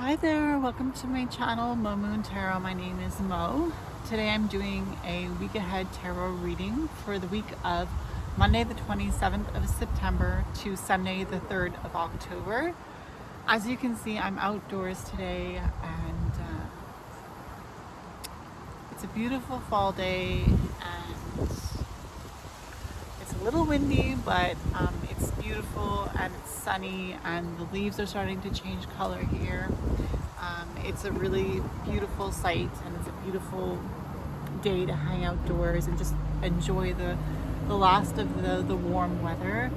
Hi there, welcome to my channel, Mo Moon Tarot. My name is Mo. Today I'm doing a week ahead tarot reading for the week of Monday the 27th of September to Sunday the 3rd of October. As you can see, I'm outdoors today and it's a beautiful fall day and it's a little windy, but it's beautiful and it's sunny and the leaves are starting to change color here. It's a really beautiful sight and it's a beautiful day to hang outdoors and just enjoy the last of the warm weather.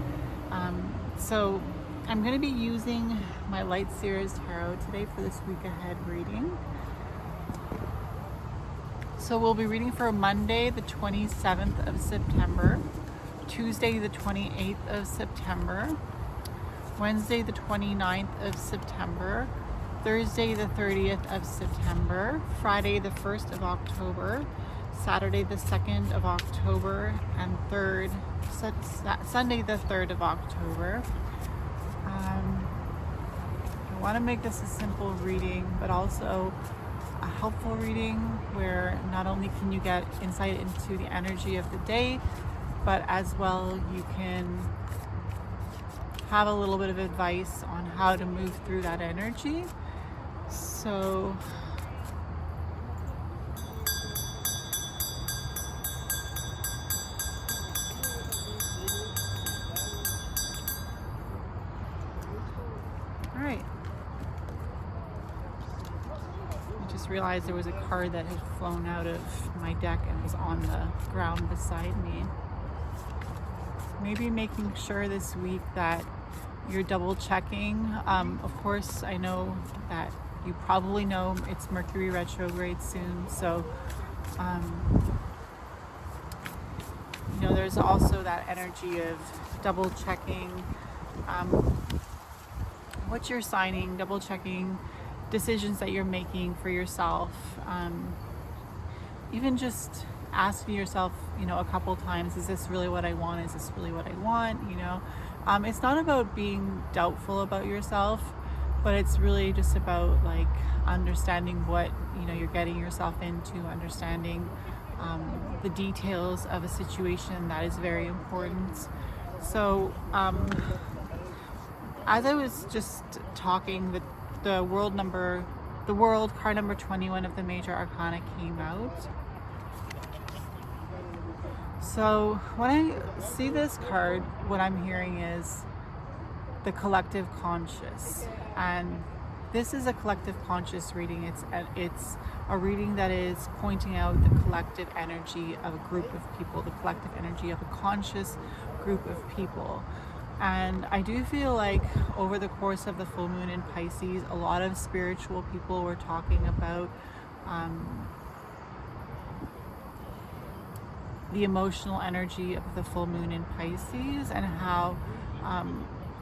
So I'm going to be using my Light Series Tarot today for this week ahead reading. So we'll be reading for Monday the 27th of September, Tuesday the 28th of September, Wednesday the 29th of September, Thursday the 30th of September, Friday the 1st of October, Saturday the 2nd of October, and Sunday the 3rd of October. I want to make this a simple reading, but also a helpful reading where not only can you get insight into the energy of the day, but as well you can have a little bit of advice on how to move through that energy. So all right, I just realized there was a card that had flown out of my deck and was on the ground beside me. Maybe making sure this week that you're double checking. Of course, I know that you probably know it's Mercury retrograde soon, so there's also that energy of double checking what you're signing, double checking decisions that you're making for yourself. Even just asking yourself, a couple times, is this really what I want? Is this really what I want? It's not about being doubtful about yourself, but it's really just about like understanding what you're getting yourself into, understanding the details of a situation that is very important. So as I was just talking, the world card number 21 of the major arcana came out. So when I see this card, what I'm hearing is the collective conscious, and this is a collective conscious reading. It's a reading that is pointing out the collective energy of a group of people, the collective energy of a conscious group of people. And I do feel like over the course of the full moon in Pisces, a lot of spiritual people were talking about the emotional energy of the full moon in Pisces, and how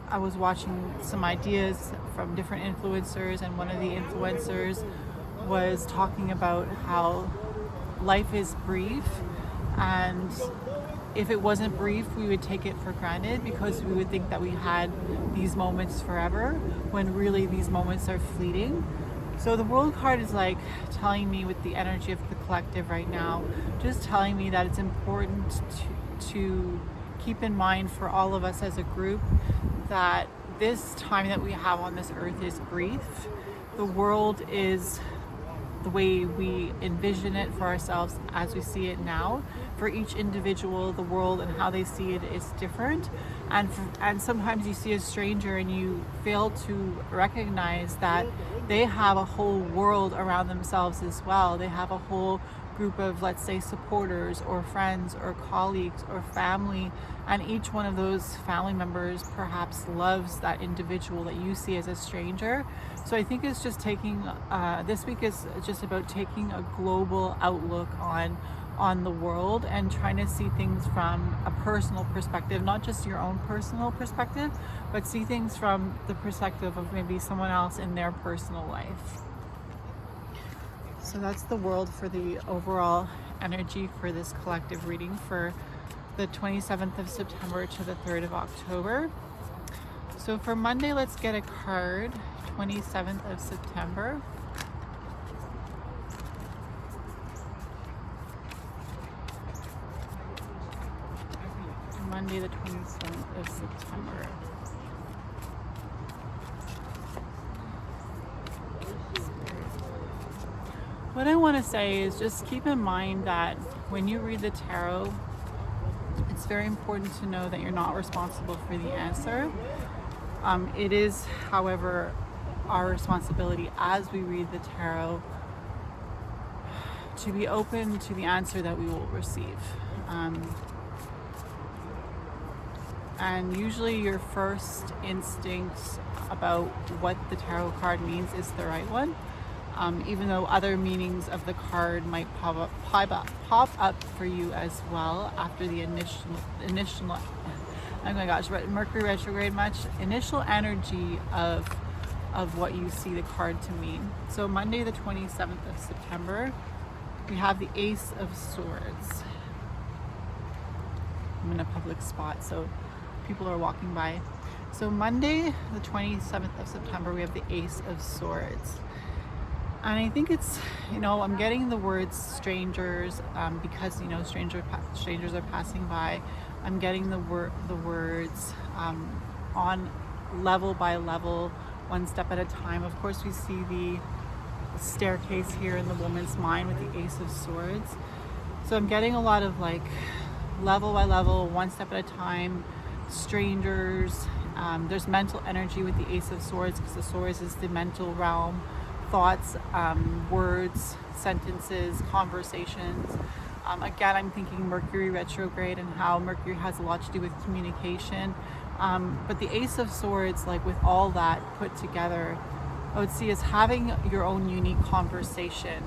I was watching some ideas from different influencers, and one of the influencers was talking about how life is brief, and if it wasn't brief, we would take it for granted because we would think that we had these moments forever, when really these moments are fleeting. So the world card is like telling me, with the energy of the collective right now, just telling me that it's important to keep in mind for all of us as a group that this time that we have on this earth is brief. The world is the way we envision it for ourselves as we see it now. For each individual, the world and how they see it is different, and sometimes you see a stranger and you fail to recognize that they have a whole world around themselves as well. They have a whole group of, let's say, supporters or friends or colleagues or family, and each one of those family members perhaps loves that individual that you see as a stranger. So I think it's just taking this week is just about taking a global outlook on the world and trying to see things from a personal perspective, not just your own personal perspective, but see things from the perspective of maybe someone else in their personal life. So that's the world for the overall energy for this collective reading for the 27th of September to the 3rd of October. So for Monday, let's get a card 27th of September. Monday the 27th of September. What I want to say is just keep in mind that when you read the tarot, it's very important to know that you're not responsible for the answer. It is, however, our responsibility as we read the tarot to be open to the answer that we will receive. And usually your first instinct about what the tarot card means is the right one. Even though other meanings of the card might pop up for you as well after the initial oh my gosh, Mercury retrograde much initial energy of what you see the card to mean. So Monday the 27th of September, we have the Ace of Swords. I'm in a public spot, so people are walking by. So Monday the 27th of September, we have the Ace of Swords. And I think it's, I'm getting the words strangers because, strangers are passing by. I'm getting the words on level by level, one step at a time. Of course, we see the staircase here in the woman's mind with the Ace of Swords. So I'm getting a lot of like level by level, one step at a time, strangers. There's mental energy with the Ace of Swords because the swords is the mental realm. Thoughts, words, sentences, conversations. Again, I'm thinking Mercury retrograde and how Mercury has a lot to do with communication. But the Ace of Swords, like with all that put together, I would see as having your own unique conversation,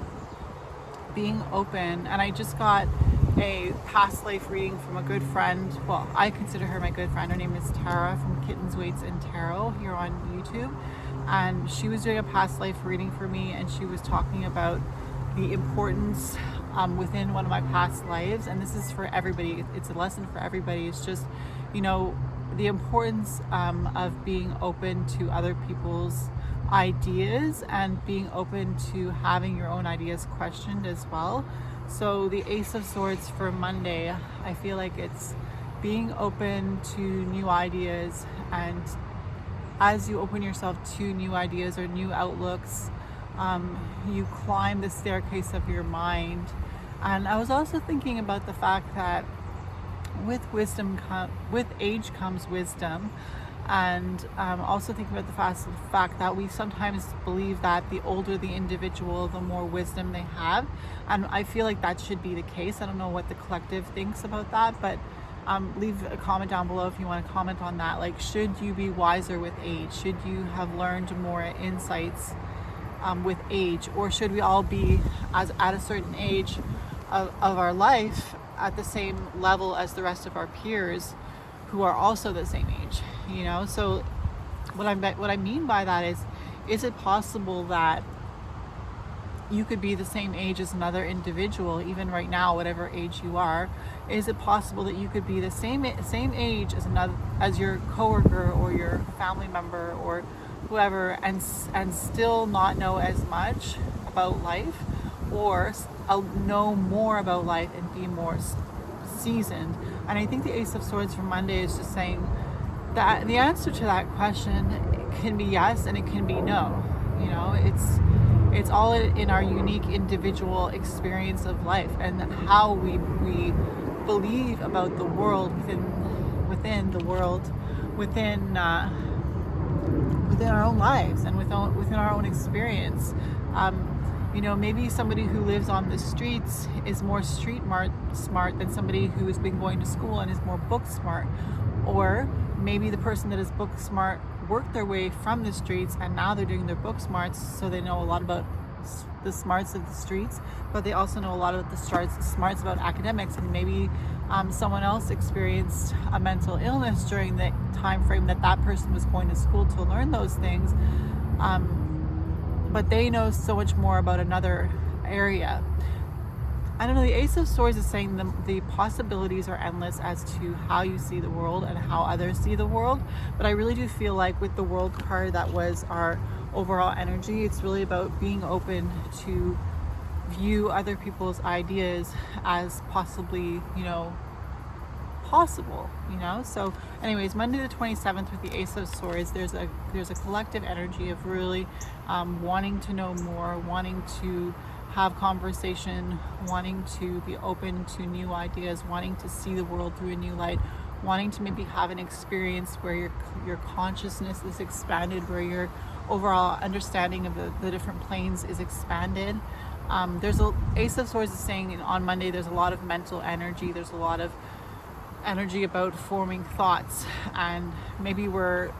being open. And I just got a past life reading from a good friend. Well, I consider her my good friend. Her name is Tara from Kittens, Weights, and Tarot here on YouTube. And she was doing a past life reading for me, and she was talking about the importance within one of my past lives. And this is for everybody. It's a lesson for everybody. It's just, the importance of being open to other people's ideas and being open to having your own ideas questioned as well. So the Ace of Swords for Monday, I feel like it's being open to new ideas, and as you open yourself to new ideas or new outlooks, you climb the staircase of your mind. And I was also thinking about the fact that with age comes wisdom, and also thinking about the fact that we sometimes believe that the older the individual, the more wisdom they have, and I feel like that should be the case. I don't know what the collective thinks about that, but leave a comment down below if you want to comment on that. Like, should you be wiser with age? Should you have learned more insights with age? Or should we all be at a certain age of our life at the same level as the rest of our peers who are also the same age? So what I mean by that is it possible that you could be the same age as another individual, even right now, whatever age you are? Is it possible that you could be the same age as your coworker or your family member or whoever, and still not know as much about life, or know more about life and be more seasoned? And I think the Ace of Swords for Monday is just saying that the answer to that question can be yes and it can be no. It's all in our unique individual experience of life and how we believe about the world within the world, within our own lives and within our own experience. Maybe somebody who lives on the streets is more street smart than somebody who has been going to school and is more book smart. Or maybe the person that is book smart worked their way from the streets and now they're doing their book smarts, so they know a lot about the smarts of the streets, but they also know a lot of the smarts about academics. And maybe someone else experienced a mental illness during the time frame that person was going to school to learn those things, but they know so much more about another area. I don't know, the Ace of Swords is saying the possibilities are endless as to how you see the world and how others see the world. But I really do feel like with the World card, that was our overall energy. It's really about being open to view other people's ideas as possibly, possible, So anyways, Monday the 27th with the Ace of Swords, there's a collective energy of really wanting to know more, wanting to have conversation, wanting to be open to new ideas, wanting to see the world through a new light, wanting to maybe have an experience where your consciousness is expanded, where your overall understanding of the different planes is expanded. There's a Ace of Swords is saying on Monday there's a lot of mental energy, there's a lot of energy about forming thoughts, and maybe we're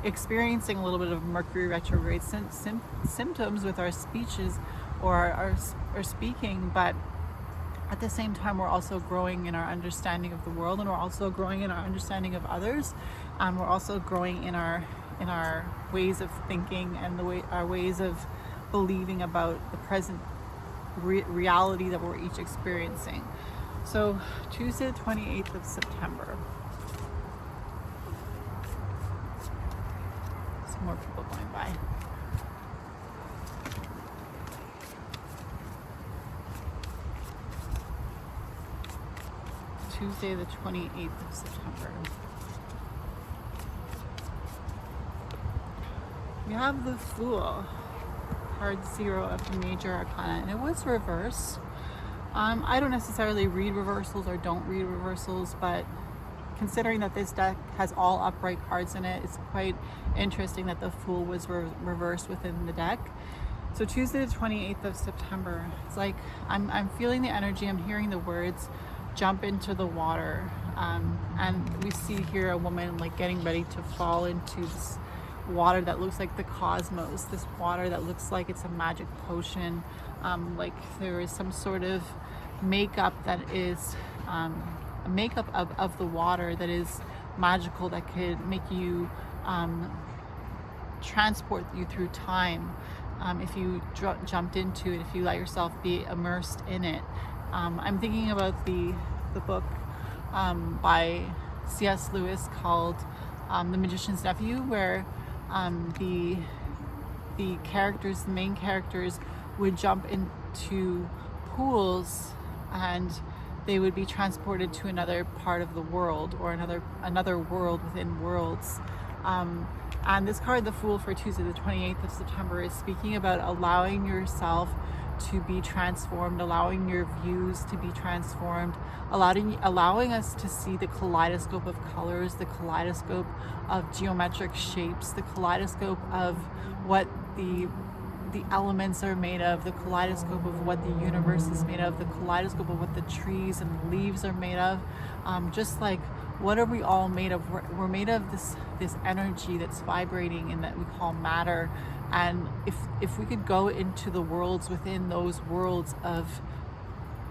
experiencing a little bit of Mercury retrograde symptoms with our speeches or our speaking, but at the same time we're also growing in our understanding of the world, and we're also growing in our understanding of others, and we're also growing in our ways of thinking and our ways of believing about the present reality that we're each experiencing. So Tuesday the 28th of September. Some more people going by. Tuesday the 28th of September. We have the Fool, card 0 of the Major Arcana, and it was reversed. I don't necessarily read reversals or don't read reversals, but considering that this deck has all upright cards in it, it's quite interesting that the Fool was reversed within the deck. So Tuesday the 28th of September, it's like I'm feeling the energy, I'm hearing the words, jump into the water. And we see here a woman like getting ready to fall into this water that looks like the cosmos, this water that looks like it's a magic potion, like there is some sort of makeup that is a makeup of the water that is magical, that could make you transport you through time if you jumped into it, if you let yourself be immersed in it. I'm thinking about the book by C.S. Lewis called The Magician's Nephew, where the main characters would jump into pools and they would be transported to another part of the world, or another world within worlds. And this card, the Fool, for Tuesday the 28th of September, is speaking about allowing yourself to be transformed, allowing your views to be transformed, allowing us to see the kaleidoscope of colors, the kaleidoscope of geometric shapes, the kaleidoscope of what the elements are made of, the kaleidoscope of what the universe is made of, the kaleidoscope of what the trees and the leaves are made of. Just like, what are we all made of? We're made of this energy that's vibrating and that we call matter. And if we could go into the worlds within those worlds of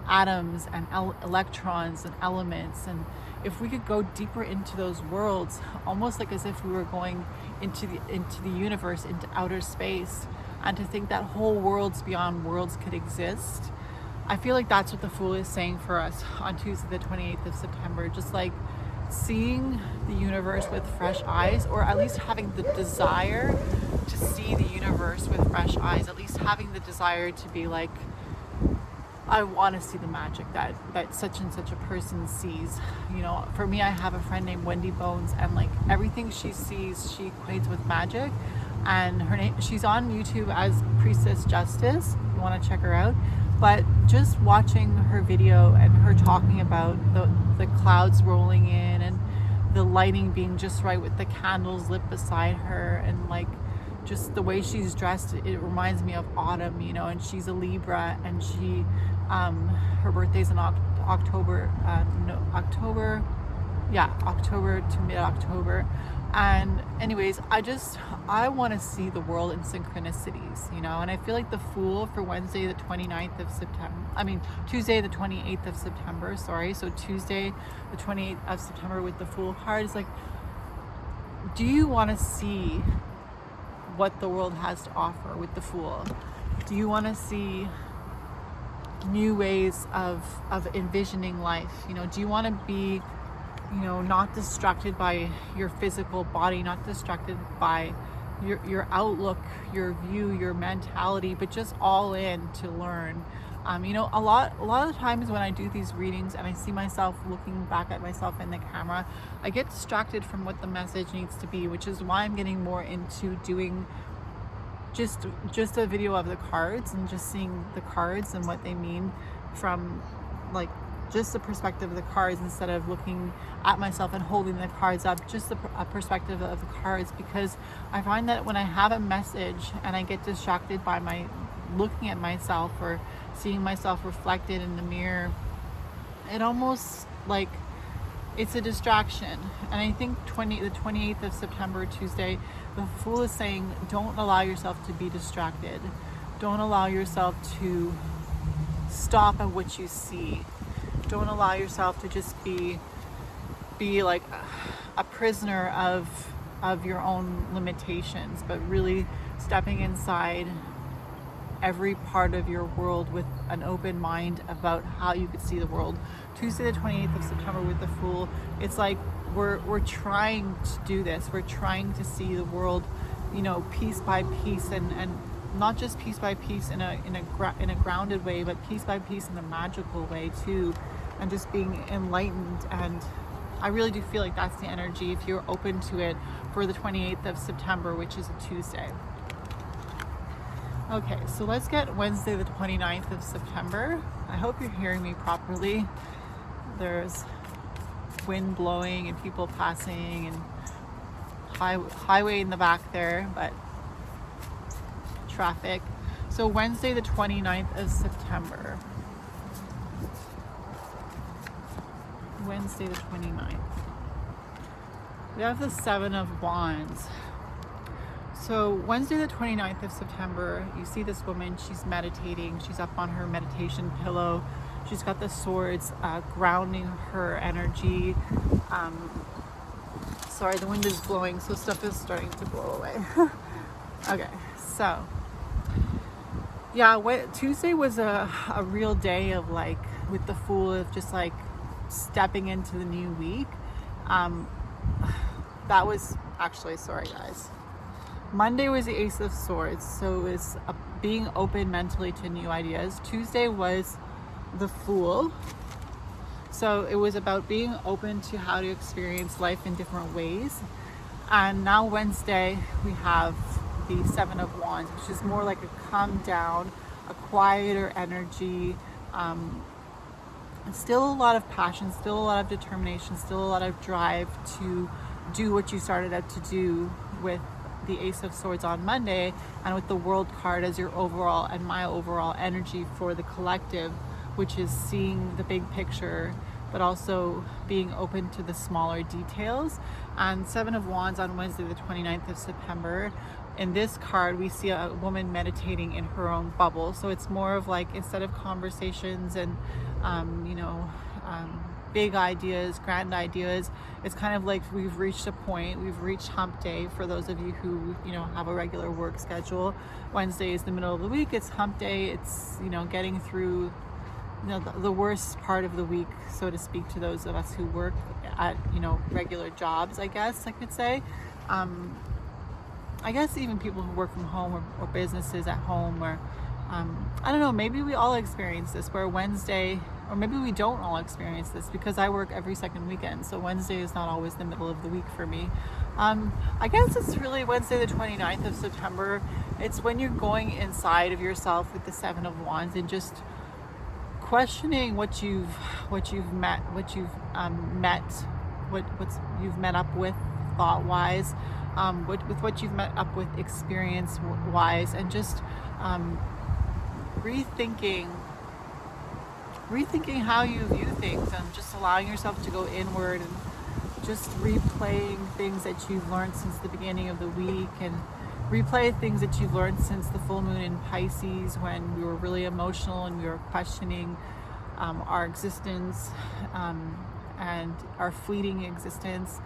atoms and electrons and elements, and if we could go deeper into those worlds, almost like as if we were going into the universe, into outer space, and to think that whole worlds beyond worlds could exist. I feel like that's what the Fool is saying for us on Tuesday the 28th of September. Just like seeing the universe with fresh eyes, or at least having the desire to see the universe with fresh eyes, at least having the desire to be like, I want to see the magic that such and such a person sees. For me, I have a friend named Wendy Bones, and like everything she sees, she equates with magic. And her name, she's on YouTube as Priestess Justice. You want to check her out. But just watching her video and her talking about the clouds rolling in and the lighting being just right with the candles lit beside her, and like just the way she's dressed, it reminds me of autumn, and she's a Libra, and she her birthday's in October to mid-October. And anyways, I want to see the world in synchronicities, and I feel like the Fool for Tuesday the 28th of September, so Tuesday the 28th of September with the Fool card is like, do you want to see what the world has to offer with the Fool? Do you want to see new ways of envisioning life? Do you want to be not distracted by your physical body, not distracted by your outlook, your view, your mentality, but just all in to learn. You know, a lot of times when I do these readings and I see myself looking back at myself in the camera, I get distracted from what the message needs to be, which is why I'm getting more into doing just a video of the cards and just seeing the cards and what they mean from like just the perspective of the cards, instead of looking at myself and holding the cards up, just a perspective of the cards. Because I find that when I have a message and I get distracted by my looking at myself or seeing myself reflected in the mirror, it almost like it's a distraction. And I think the 28th of September, Tuesday, the Fool is saying, don't allow yourself to be distracted. Don't allow yourself to stop at what you see. Don't allow yourself to just be like a prisoner of your own limitations, but really stepping inside every part of your world with an open mind about how you could see the world. Tuesday the 28th of September with the Fool, it's like we're trying to do this. We're trying to see the world, you know, piece by piece, and not just piece by piece in a grounded way, but piece by piece in a magical way too, and just being enlightened. And I really do feel like that's the energy, if you're open to it, for the 28th of September, which is a Tuesday. Okay, so let's get Wednesday the 29th of September. I hope you're hearing me properly. There's wind blowing and people passing and highway in the back there, but traffic. So Wednesday the 29th of September. Wednesday the 29th. We have the Seven of Wands. So Wednesday the 29th of September, you see this woman, she's meditating. She's up on her meditation pillow. She's got the swords grounding her energy. Sorry, the wind is blowing, so stuff is starting to blow away. Okay, so yeah, Tuesday was a real day of like, with the Fool, of just like stepping into the new week. That was actually, sorry guys, Monday was the Ace of Swords, so it was being open mentally to new ideas. Tuesday was the Fool, so it was about being open to how to experience life in different ways. And now Wednesday we have the Seven of Wands, which is more like a calm down, a quieter energy. Still a lot of passion, still a lot of determination, still a lot of drive to do what you started out to do, with the Ace of Swords on Monday, and with the World card as your overall and my overall energy for the collective, which is seeing the big picture but also being open to the smaller details. And Seven of Wands on Wednesday the 29th of September, in this card we see a woman meditating in her own bubble. So it's more of like, instead of conversations and big ideas, grand ideas, it's kind of like we've reached a point, we've reached hump day. For those of you who have a regular work schedule, Wednesday is the middle of the week, it's hump day. It's getting through the worst part of the week, so to speak, to those of us who work at regular jobs, I guess I could say. I guess even people who work from home, or businesses at home, or I don't know, maybe we all experience this, where Wednesday, or maybe we don't all experience this, because I work every second weekend, so Wednesday is not always the middle of the week for me. I guess it's really Wednesday the 29th of September. It's when you're going inside of yourself with the Seven of Wands, and just questioning what you've met up with thought wise, with what you've met up with experience wise, and just rethinking how you view things, and just allowing yourself to go inward, and just replaying things that you've learned since the beginning of the week, and replay things that you've learned since the full moon in Pisces, when we were really emotional and we were questioning our existence and our fleeting existence.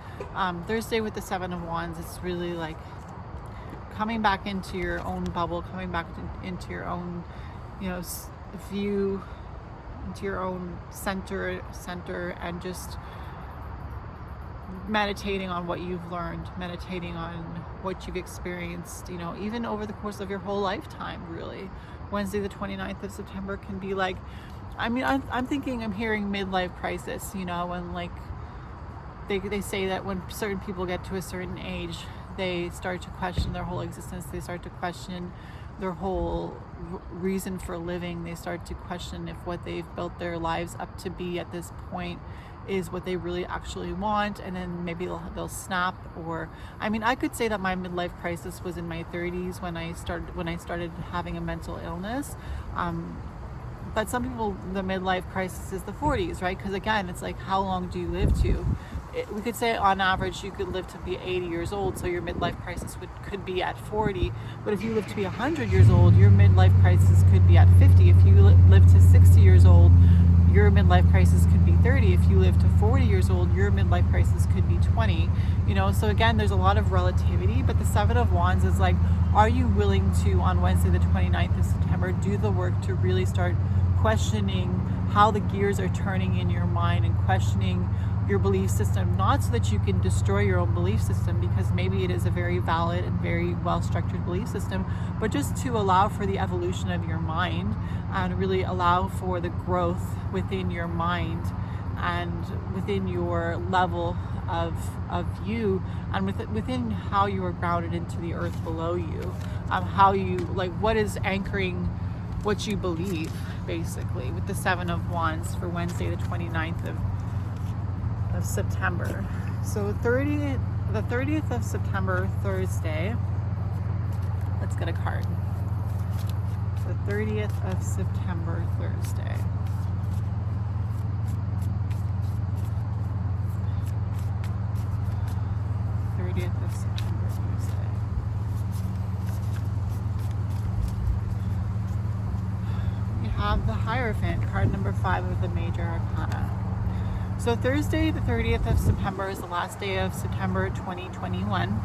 Thursday with the Seven of Wands, it's really like coming back into your own bubble, coming back into your own view, into your own center, and just meditating on what you've learned, meditating on what you've experienced, even over the course of your whole lifetime, really. Wednesday the 29th of September can be like, I'm thinking, I'm hearing midlife crisis, when like they say that when certain people get to a certain age, they start to question their whole existence. They start to question their whole reason for living. They start to question if what they've built their lives up to be at this point is what they really actually want, and then maybe they'll snap. Or I could say that my midlife crisis was in my 30s when I started having a mental illness. But some people, the midlife crisis is the 40s, right? Because again, it's like, how long do you live to? We could say on average you could live to be 80 years old, so your midlife crisis could be at 40. But if you live to be 100 years old, your midlife crisis could be at 50. If you live to 60 years old, your midlife crisis could be 30. If you live to 40 years old, your midlife crisis could be 20. So again, there's a lot of relativity, but the Seven of Wands is like, are you willing to, on Wednesday the 29th of September, do the work to really start questioning how the gears are turning in your mind and questioning your belief system, not so that you can destroy your own belief system, because maybe it is a very valid and very well-structured belief system, but just to allow for the evolution of your mind and really allow for the growth within your mind and within your level of you, and within how you are grounded into the earth below you, how you, like, what is anchoring what you believe, basically, with the Seven of Wands for Wednesday the 29th of September. So the 30th of September, Thursday. Let's get a card. The 30th of September, Thursday. Of September, Thursday. We have the Hierophant, card number 5 of the Major Arcana. So Thursday, the 30th of September, is the last day of September 2021.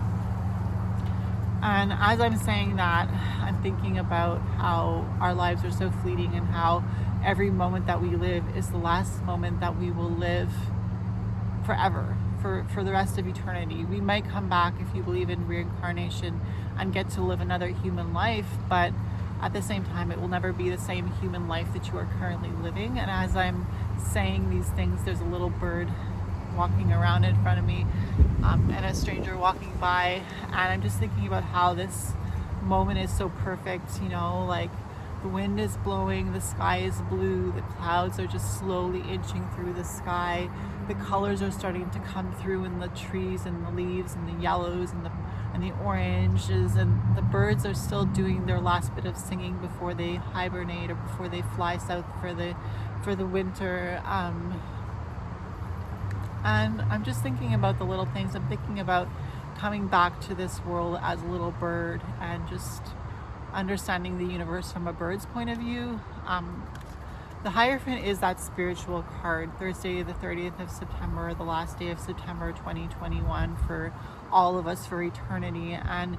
And as I'm saying that, I'm thinking about how our lives are so fleeting and how every moment that we live is the last moment that we will live forever, for the rest of eternity. We might come back, if you believe in reincarnation, and get to live another human life, but at the same time, it will never be the same human life that you are currently living. And as I'm saying these things, there's a little bird walking around in front of me, and a stranger walking by, and I'm just thinking about how this moment is so perfect, like the wind is blowing, the sky is blue, the clouds are just slowly inching through the sky, the colors are starting to come through in the trees and the leaves and the yellows and the oranges, and the birds are still doing their last bit of singing before they hibernate or before they fly south for the winter. And I'm just thinking about the little things. I'm thinking about coming back to this world as a little bird and just understanding the universe from a bird's point of view. The Hierophant is that spiritual card. Thursday, the 30th of September, the last day of September 2021 for all of us, for eternity. And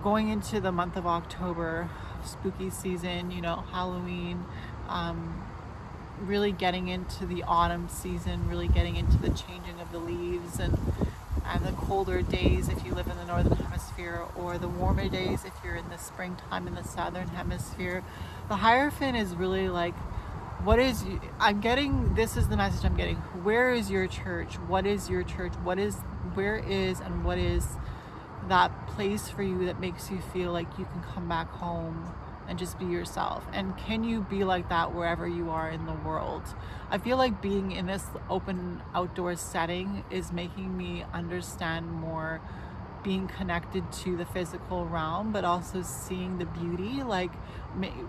going into the month of October, spooky season, Halloween, really getting into the autumn season, really getting into the changing of the leaves and the colder days if you live in the northern hemisphere, or the warmer days if you're in the springtime in the southern hemisphere. The Hierophant is really like, this is the message I'm getting. Where is your church? What is your church? What is that place for you that makes you feel like you can come back home and just be yourself? And can you be like that wherever you are in the world? I feel like being in this open outdoor setting is making me understand more being connected to the physical realm, but also seeing the beauty, like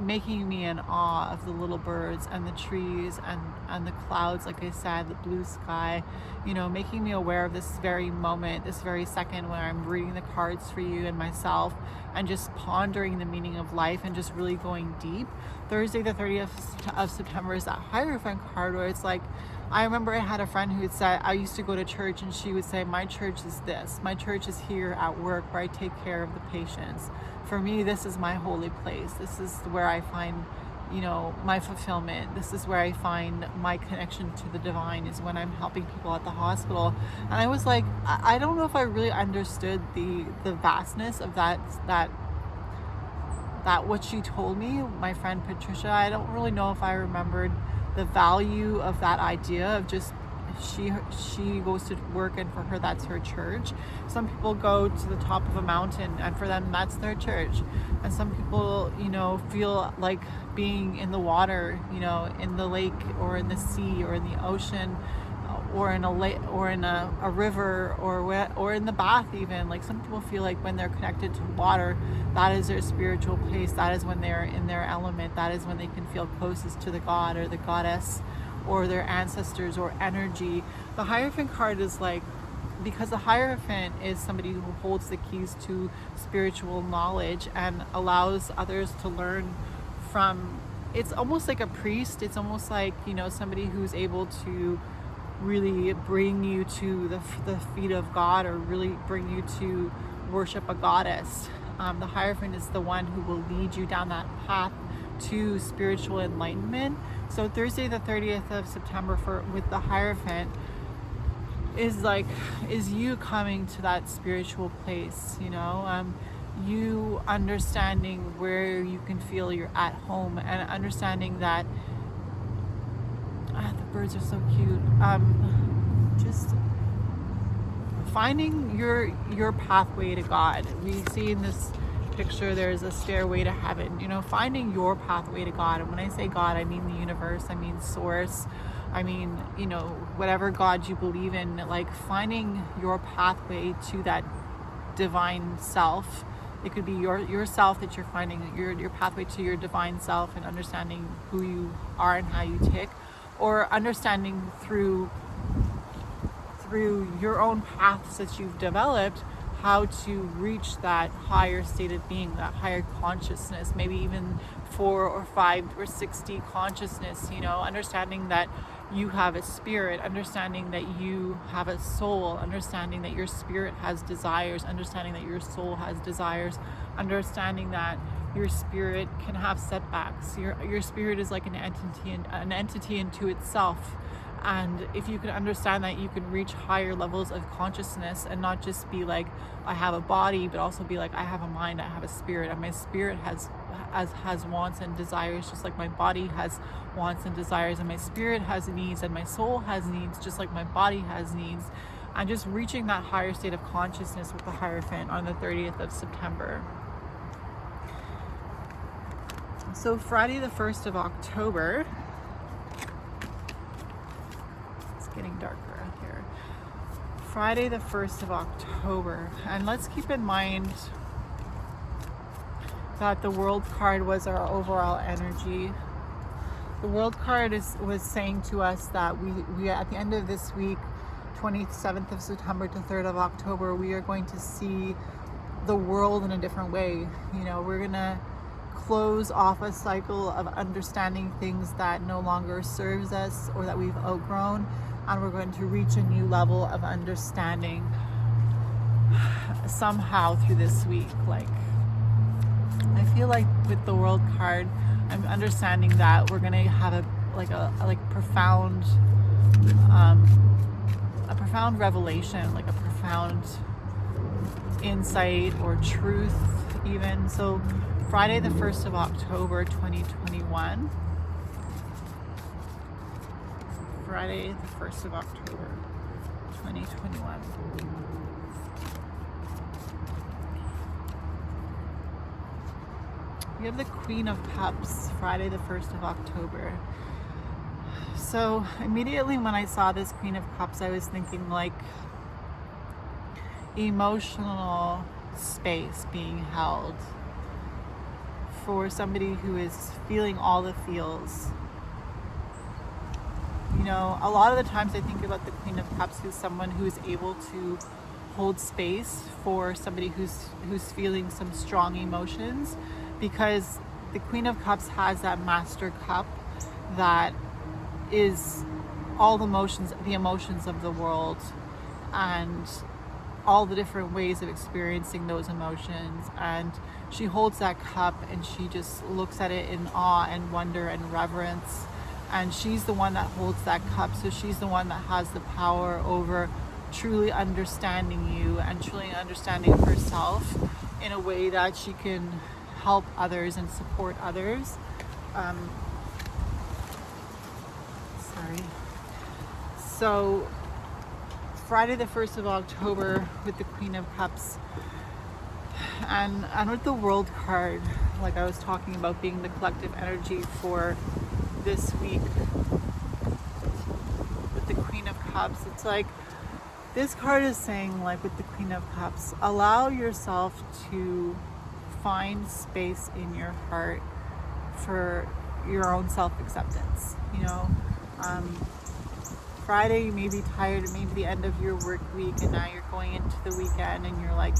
making me in awe of the little birds and the trees and the clouds, like I said, the blue sky, making me aware of this very moment, this very second when I'm reading the cards for you and myself, and just pondering the meaning of life and just really going deep. Thursday, the 30th of September is that Hierophant card where it's like, I remember I had a friend who had said, I used to go to church, and she would say, my church is this. My church is here at work where I take care of the patients. For me, this is my holy place. This is where I find, my fulfillment. This is where I find my connection to the divine, is when I'm helping people at the hospital. And I was like, I don't know if I really understood the vastness of that what she told me, my friend Patricia. I don't really know if I remembered the value of that idea of just she goes to work, and for her that's her church. Some people go to the top of a mountain, and for them that's their church. And some people feel like being in the water, in the lake or in the sea or in the ocean, or in a lake or in a river, or in the bath even. Like, some people feel like when they're connected to water, that is their spiritual place. That is when they're in their element. That is when they can feel closest to the god or the goddess or their ancestors or energy. The Hierophant card is like, because the Hierophant is somebody who holds the keys to spiritual knowledge and allows others to learn from. It's almost like a priest. It's almost like somebody who's able to really bring you to the feet of God, or really bring you to worship a goddess. The Hierophant is the one who will lead you down that path to spiritual enlightenment. So Thursday the 30th of September with the Hierophant is you coming to that spiritual place, you understanding where you can feel you're at home, and understanding that the birds are so cute. Just finding your pathway to God. We see in this picture there's a stairway to heaven. Finding your pathway to God. And when I say God, I mean the universe, I mean source, I mean whatever God you believe in. Like, finding your pathway to that divine self. It could be yourself that you're finding, your pathway to your divine self, and understanding who you are and how you tick, or understanding through your own paths that you've developed, how to reach that higher state of being, that higher consciousness, maybe even 4 or 5 or 60 consciousness, understanding that you have a spirit, understanding that you have a soul, understanding that your spirit has desires, understanding that your soul has desires, understanding that your spirit can have setbacks. Your spirit is like an entity into itself. And if you can understand that, you can reach higher levels of consciousness, and not just be like, I have a body, but also be like, I have a mind, I have a spirit, and my spirit has wants and desires, just like my body has wants and desires, and my spirit has needs, and my soul has needs, just like my body has needs. And just reaching that higher state of consciousness with the Hierophant on the 30th of September. So Friday the 1st of October, getting darker out here. Friday the 1st of October, and let's keep in mind that the World card was our overall energy. The World card was saying to us that we at the end of this week, 27th of September to 3rd of October, we are going to see the world in a different way. We're gonna close off a cycle of understanding things that no longer serves us or that we've outgrown, and we're going to reach a new level of understanding somehow through this week. Like, I feel like with the World card, I'm understanding that we're going to have a profound revelation, like a profound insight or truth even. So Friday the 1st of October 2021. Friday the 1st of October 2021. We have the Queen of Cups, Friday the 1st of October. So immediately when I saw this Queen of Cups, I was thinking like emotional space being held for somebody who is feeling all the feels. A lot of the times I think about the Queen of Cups as someone who is able to hold space for somebody who's feeling some strong emotions, because the Queen of Cups has that master cup that is all the emotions of the world, and all the different ways of experiencing those emotions. And she holds that cup and she just looks at it in awe and wonder and reverence. And she's the one that holds that cup, so she's the one that has the power over truly understanding you and truly understanding herself in a way that she can help others and support others. So Friday the 1st of October with the Queen of Cups and with the World card, like I was talking about being the collective energy for this week with the Queen of Cups. It's like this card is saying, like with the Queen of Cups, allow yourself to find space in your heart for your own self-acceptance. Friday you may be tired, it may be the end of your work week, and now you're going into the weekend and you're like,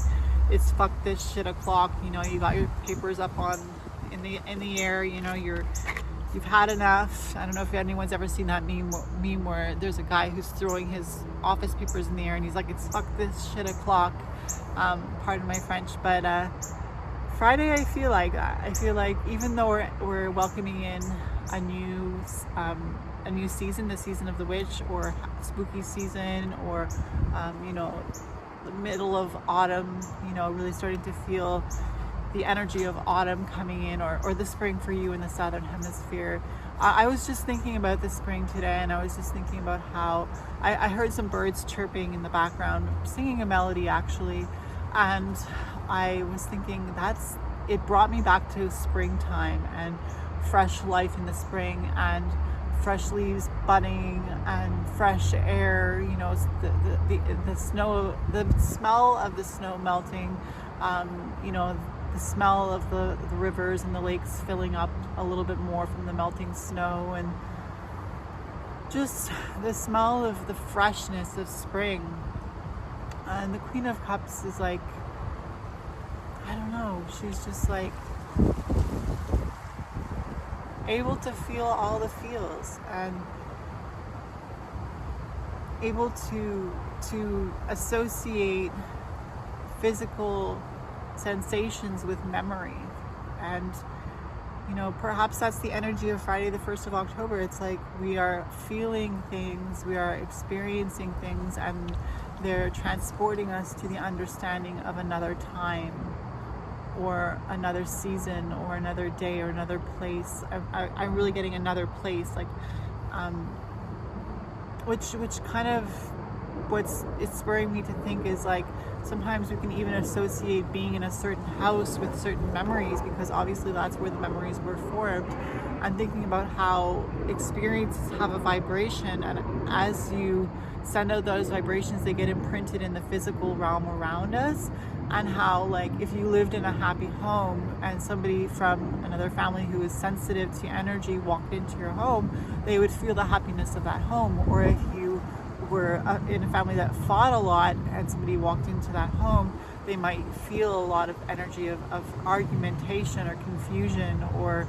it's fuck this shit o'clock. You got your papers up on in the air. You've had enough. I don't know if anyone's ever seen that meme where there's a guy who's throwing his office papers in the air and he's like, it's fuck this shit o'clock. Pardon my French, but Friday I feel like that. I feel like even though we're welcoming in a new season, the season of the witch, or spooky season, or the middle of autumn, really starting to feel the energy of autumn coming in, or the spring for you in the southern hemisphere. I was just thinking about the spring today, and I was just thinking about how I heard some birds chirping in the background, singing a melody actually, and I was thinking it brought me back to springtime and fresh life in the spring and fresh leaves budding and fresh air, the snow, the smell of the snow melting, the smell of the rivers and the lakes filling up a little bit more from the melting snow, and just the smell of the freshness of spring. And the Queen of Cups is like, I don't know, she's just like able to feel all the feels and able to associate physical sensations with memory. And perhaps that's the energy of Friday the 1st of October. It's like we are feeling things, we are experiencing things, and they're transporting us to the understanding of another time or another season or another day or another place. I'm really getting another place, like which kind of it's spurring me to think is like sometimes we can even associate being in a certain house with certain memories, because obviously that's where the memories were formed. I'm thinking about how experiences have a vibration, and as you send out those vibrations, they get imprinted in the physical realm around us. And how, like, if you lived in a happy home and somebody from another family who is sensitive to energy walked into your home, they would feel the happiness of that home. Or if you were in a family that fought a lot and somebody walked into that home, they might feel a lot of energy of argumentation or confusion or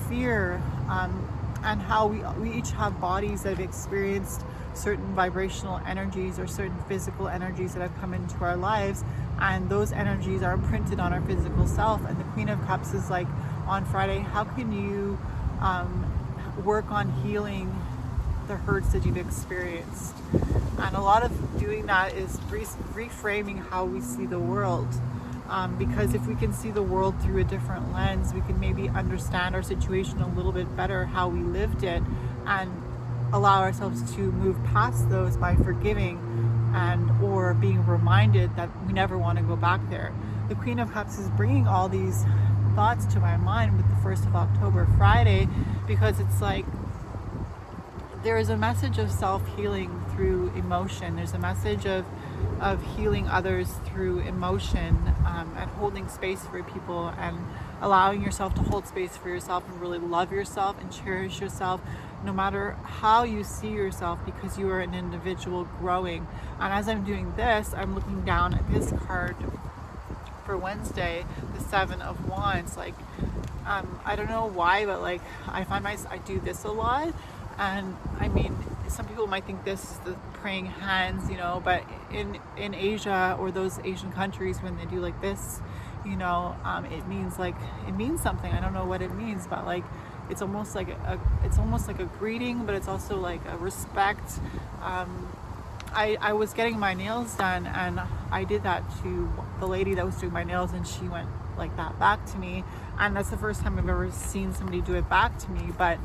fear. And how we each have bodies that have experienced certain vibrational energies or certain physical energies that have come into our lives, and those energies are imprinted on our physical self. And the Queen of Cups is like, on Friday, how can you work on healing the hurts that you've experienced? And a lot of doing that is reframing how we see the world. Because if we can see the world through a different lens, we can maybe understand our situation a little bit better, how we lived it, and allow ourselves to move past those by forgiving and or being reminded that we never want to go back there. The Queen of Cups is bringing all these thoughts to my mind with the 1st of October, Friday, because it's like there is a message of self-healing through emotion. There's a message of healing others through emotion, and holding space for people and allowing yourself to hold space for yourself and really love yourself and cherish yourself no matter how you see yourself, because you are an individual growing. And as I'm doing this, I'm looking down at this card for Wednesday, the 7 of Wands. Like, I don't know why, but like I find I do this a lot. And I mean, some people might think this is the praying hands, you know, but in Asia or those Asian countries, when they do like this, you know, it means something. I don't know what it means, but like it's almost like a greeting, but it's also like a respect. I was getting my nails done, and I did that to the lady that was doing my nails, and she went like that back to me, and that's the first time I've ever seen somebody do it back to me. But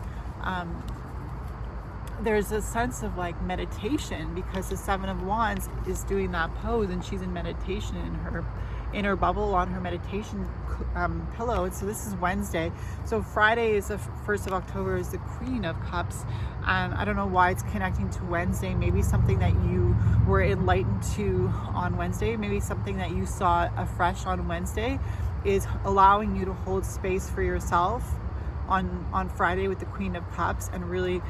there's a sense of like meditation, because the Seven of Wands is doing that pose, and she's in meditation in her bubble on her meditation pillow. And so this is Wednesday. So Friday is the 1st of October, is the Queen of Cups, and I don't know why it's connecting to Wednesday. Maybe something that you were enlightened to on Wednesday, maybe something that you saw afresh on Wednesday is allowing you to hold space for yourself on Friday with the Queen of Cups, and really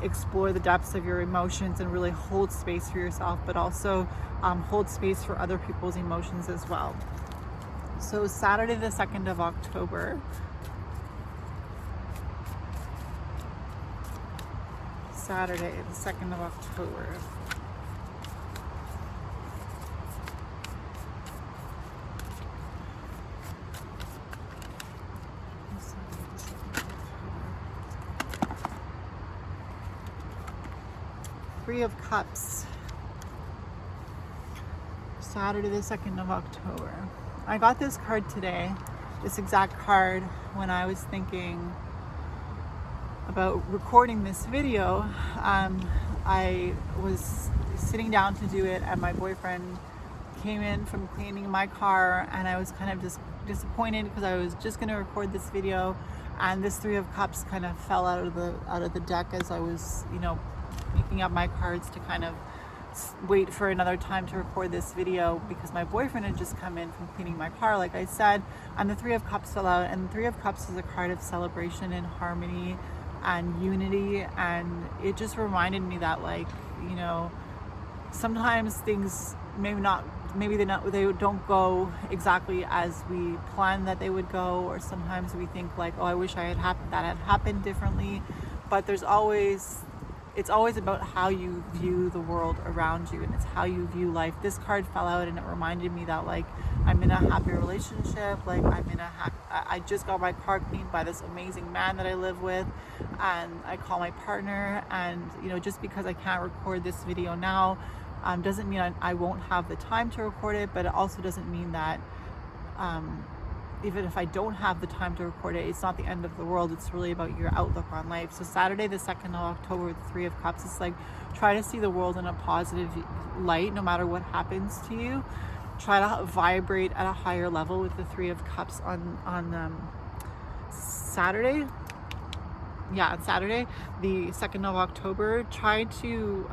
explore the depths of your emotions and really hold space for yourself, but also hold space for other people's emotions as well. So Saturday the 2nd of October, Saturday the 2nd of October. Three of Cups, Saturday the 2nd of October. I got this card today, this exact card, when I was thinking about recording this video. I was sitting down to do it, and my boyfriend came in from cleaning my car, and I was kind of just disappointed because I was just going to record this video, and this Three of Cups kind of fell out of the deck as I was, you know, picking up my cards to kind of wait for another time to record this video, because my boyfriend had just come in from cleaning my car, like I said, and the Three of Cups fell out. And the Three of Cups is a card of celebration and harmony and unity, and it just reminded me that, like, you know, sometimes things maybe they don't go exactly as we planned that they would go, or sometimes we think like, oh, I wish that had happened differently. But it's always about how you view the world around you, and it's how you view life. This card fell out, and it reminded me that, like, I'm in a happy relationship, like I just got my car cleaned by this amazing man that I live with, and I call my partner, and, you know, just because I can't record this video now doesn't mean I won't have the time to record it, but it also doesn't mean that even if I don't have the time to record it, it's not the end of the world. It's really about your outlook on life. So Saturday the 2nd of October, the Three of Cups, it's like, try to see the world in a positive light no matter what happens to you. Try to vibrate at a higher level with the Three of Cups on Saturday. Yeah, on Saturday, the 2nd of October, try to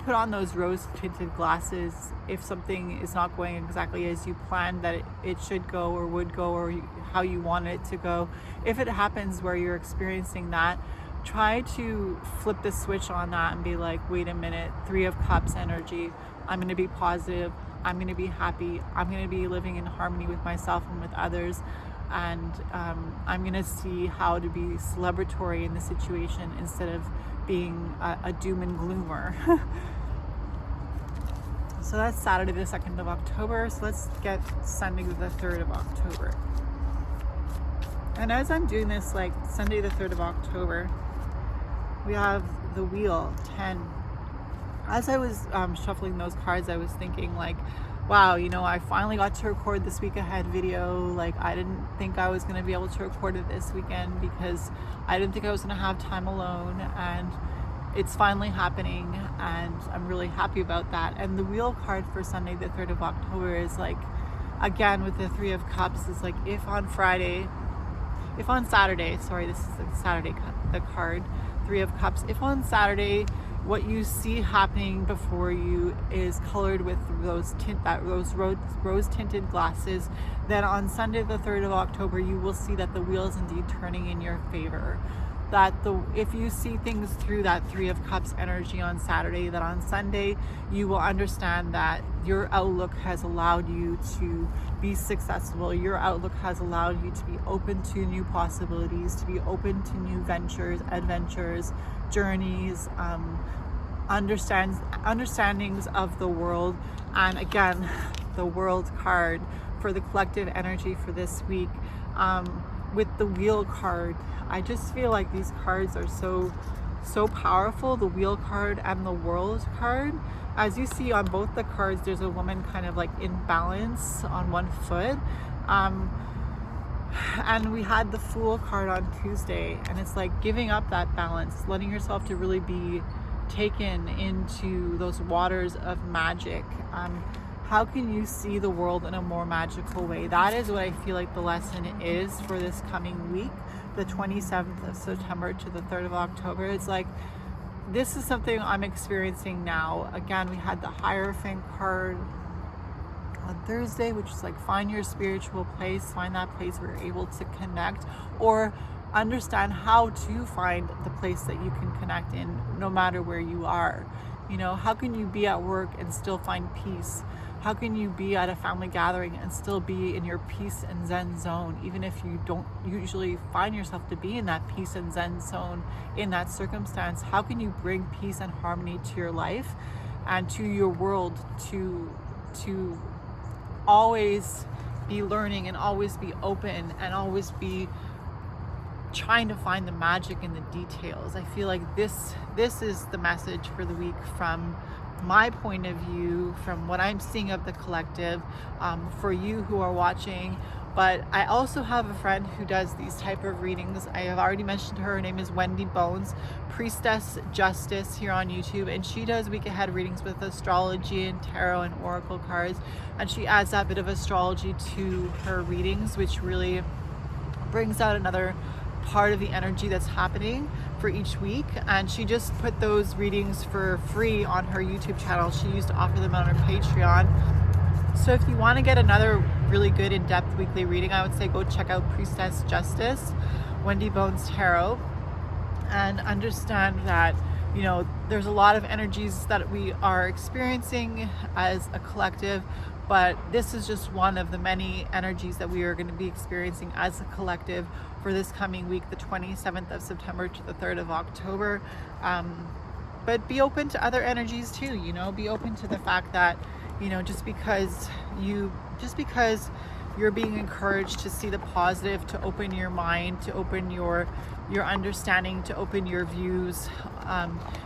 put on those rose-tinted glasses if something is not going exactly as you planned that it should go or would go, or how you want it to go. If it happens where you're experiencing that, try to flip the switch on that and be like, wait a minute, Three of Cups energy. I'm going to be positive. I'm going to be happy. I'm going to be living in harmony with myself and with others. And I'm going to see how to be celebratory in the situation instead of being a doom and gloomer. So that's Saturday the 2nd of October. So let's get Sunday the 3rd of October. And as I'm doing this, like Sunday the 3rd of October, we have the Wheel, 10. As I was shuffling those cards, I was thinking like, wow, you know, I finally got to record this week ahead video. Like, I didn't think I was going to be able to record it this weekend because I didn't think I was going to have time alone, and it's finally happening, and I'm really happy about that. And the Wheel card for Sunday the 3rd of October is like, again with the Three of Cups, is like, if on Saturday, this is the Saturday the card, Three of Cups, if on Saturday what you see happening before you is colored with those rose tinted glasses, then on Sunday the 3rd of October you will see that the wheel is indeed turning in your favor. that if you see things through that Three of Cups energy on Saturday, that on Sunday you will understand that your outlook has allowed you to be successful. Your outlook has allowed you to be open to new possibilities, to be open to new ventures, adventures, journeys, understandings of the world. And again, the World card for the collective energy for this week, with the Wheel card, I just feel like these cards are so powerful. The Wheel card and the World card. As you see on both the cards, there's a woman kind of like in balance on one foot. And we had the Fool card on Tuesday, and it's like giving up that balance, letting yourself to really be taken into those waters of magic. How can you see the world in a more magical way? That is what I feel like the lesson is for this coming week, the 27th of September to the 3rd of October. It's like, this is something I'm experiencing now. Again, we had the Hierophant card on Thursday, which is like, find your spiritual place, find that place where you're able to connect, or understand how to find the place that you can connect in no matter where you are. You know, how can you be at work and still find peace? How can you be at a family gathering and still be in your peace and zen zone, even if you don't usually find yourself to be in that peace and zen zone in that circumstance? How can you bring peace and harmony to your life and to your world, to always be learning and always be open and always be trying to find the magic in the details? I feel like this is the message for the week from my point of view, from what I'm seeing of the collective, for you who are watching. But I also have a friend who does these type of readings. I have already mentioned her. Her name is Wendy Bones, Priestess Justice here on YouTube, and she does week ahead readings with astrology and tarot and oracle cards, and she adds that bit of astrology to her readings, which really brings out another part of the energy that's happening for each week. And she just put those readings for free on her YouTube channel. She used to offer them on her Patreon. So if you want to get another really good in-depth weekly reading, I would say go check out Priestess Justice, Wendy Bones Tarot, and understand that, you know, there's a lot of energies that we are experiencing as a collective, but this is just one of the many energies that we are going to be experiencing as a collective for this coming week, the 27th of September to the 3rd of October. But be open to other energies too, you know, be open to the fact that, you know, just because you're being encouraged to see the positive, to open your mind, to open your understanding, to open your views,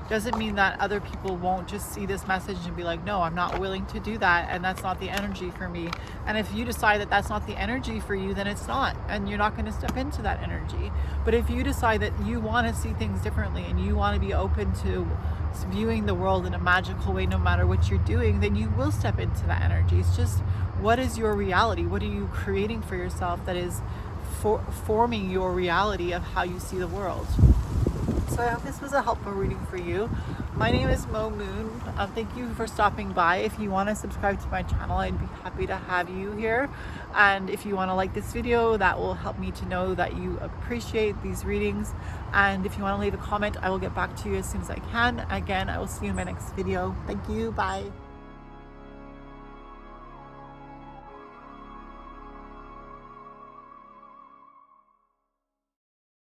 doesn't mean that other people won't just see this message and be like, no, I'm not willing to do that, and that's not the energy for me. And if you decide that that's not the energy for you, then it's not, and you're not going to step into that energy. But if you decide that you want to see things differently and you want to be open to viewing the world in a magical way no matter what you're doing, then you will step into that energy. It's just, what is your reality? What are you creating for yourself that is forming your reality of how you see the world? So I hope this was a helpful reading for you. My name is Mo Moon. Thank you for stopping by. If you want to subscribe to my channel, I'd be happy to have you here. And if you want to like this video, that will help me to know that you appreciate these readings. And if you want to leave a comment, I will get back to you as soon as I can. Again, I will see you in my next video. Thank you. Bye.